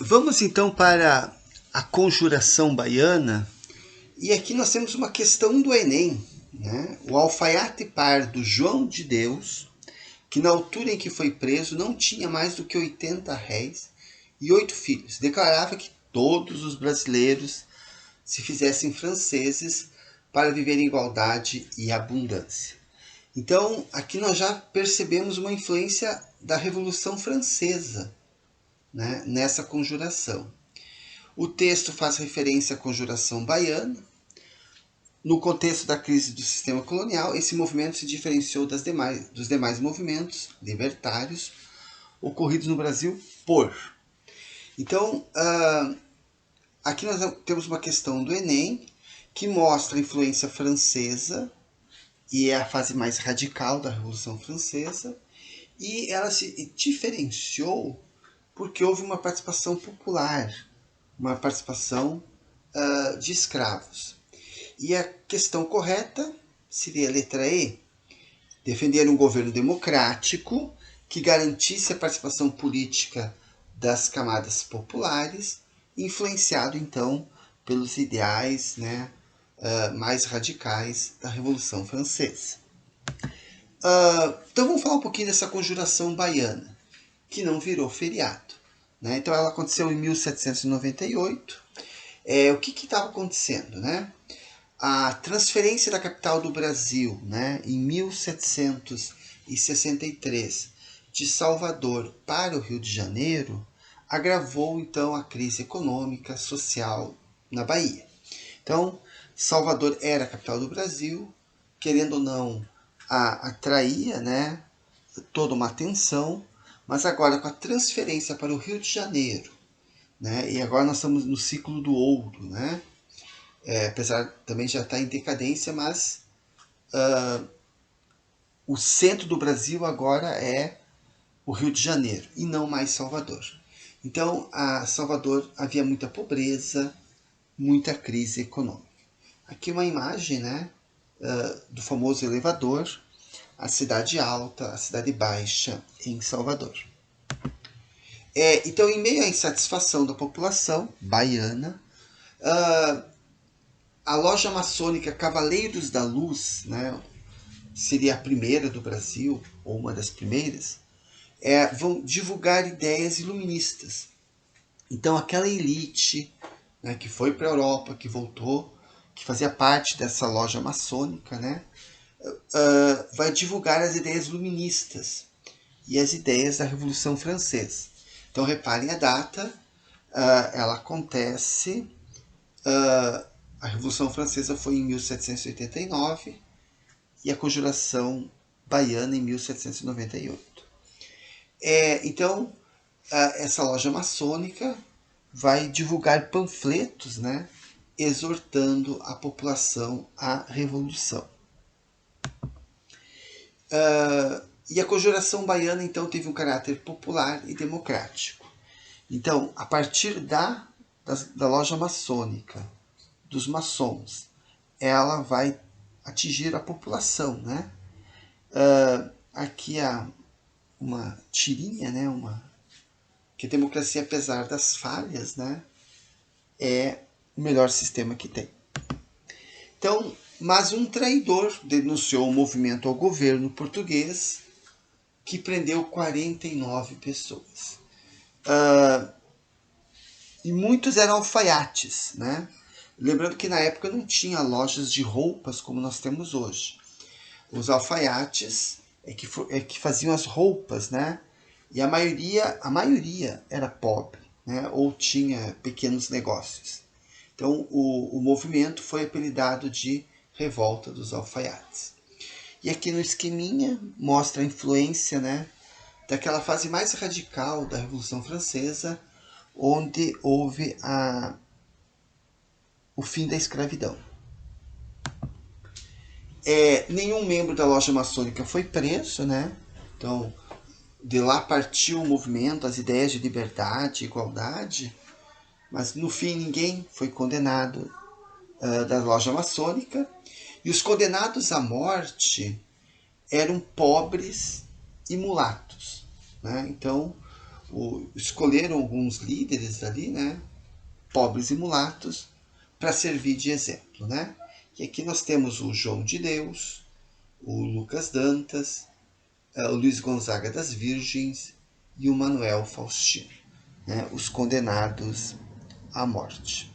Vamos então para a conjuração baiana, e aqui nós temos uma questão do Enem, né? O alfaiate pardo João de Deus, que na altura em que foi preso não tinha mais do que 80 réis e 8 filhos, declarava que todos os brasileiros se fizessem franceses para viver em igualdade e abundância. Então, aqui nós já percebemos uma influência da Revolução Francesa, né, nessa conjuração. O texto faz referência à conjuração baiana. No contexto da crise do sistema colonial, esse movimento se diferenciou dos demais movimentos libertários ocorridos no Brasil Então, aqui nós temos uma questão do Enem que mostra a influência francesa, e é a fase mais radical da Revolução Francesa, e ela se diferenciou porque houve uma participação popular, uma participação de escravos. E a questão correta seria a letra E, defender um governo democrático que garantisse a participação política das camadas populares, influenciado então pelos ideais, né, mais radicais da Revolução Francesa. Então vamos falar um pouquinho dessa conjuração baiana, que não virou feriado, né? Então ela aconteceu em 1798. O que estava acontecendo, né? A transferência da capital do Brasil, né, em 1763, de Salvador para o Rio de Janeiro, agravou então a crise econômica, social na Bahia. Então, Salvador era a capital do Brasil, querendo ou não, atraía, né, toda uma atenção, mas agora com a transferência para o Rio de Janeiro, né, e agora nós estamos no ciclo do ouro, né, apesar também já estar em decadência, mas o centro do Brasil agora é o Rio de Janeiro e não mais Salvador. Então, a Salvador havia muita pobreza, muita crise econômica. Aqui uma imagem, né, do famoso elevador, a cidade alta, a cidade baixa em Salvador. Então, em meio à insatisfação da população baiana, a loja maçônica Cavaleiros da Luz, né, seria a primeira do Brasil, ou uma das primeiras, vão divulgar ideias iluministas. Então, aquela elite, né, que foi para a Europa, que voltou, que fazia parte dessa loja maçônica, né, vai divulgar as ideias iluministas e as ideias da Revolução Francesa. Então, reparem a data, ela acontece, a Revolução Francesa foi em 1789 e a conjuração baiana em 1798. Então, essa loja maçônica vai divulgar panfletos, né, exortando a população à revolução. E a conjuração baiana, então, teve um caráter popular e democrático. Então, a partir da loja maçônica, dos maçons, ela vai atingir a população, né? Aqui há uma tirinha, né? Que a democracia, apesar das falhas, né, é o melhor sistema que tem. Então, mas um traidor denunciou o movimento ao governo português, que prendeu 49 pessoas. E muitos eram alfaiates, né? Lembrando que na época não tinha lojas de roupas como nós temos hoje. Os alfaiates que faziam as roupas, né? E a maioria era pobre, né? Ou tinha pequenos negócios. Então o movimento foi apelidado de Revolta dos Alfaiates. E aqui no esqueminha mostra a influência, né, daquela fase mais radical da Revolução Francesa, onde houve o fim da escravidão. Nenhum membro da loja maçônica foi preso, né? Então, de lá partiu o movimento, as ideias de liberdade, igualdade, mas no fim ninguém foi condenado da loja maçônica. E os condenados à morte eram pobres e mulatos, né? Então, escolheram alguns líderes ali, né, pobres e mulatos, para servir de exemplo, né? E aqui nós temos o João de Deus, o Lucas Dantas, o Luiz Gonzaga das Virgens e o Manuel Faustino, né, os condenados à morte.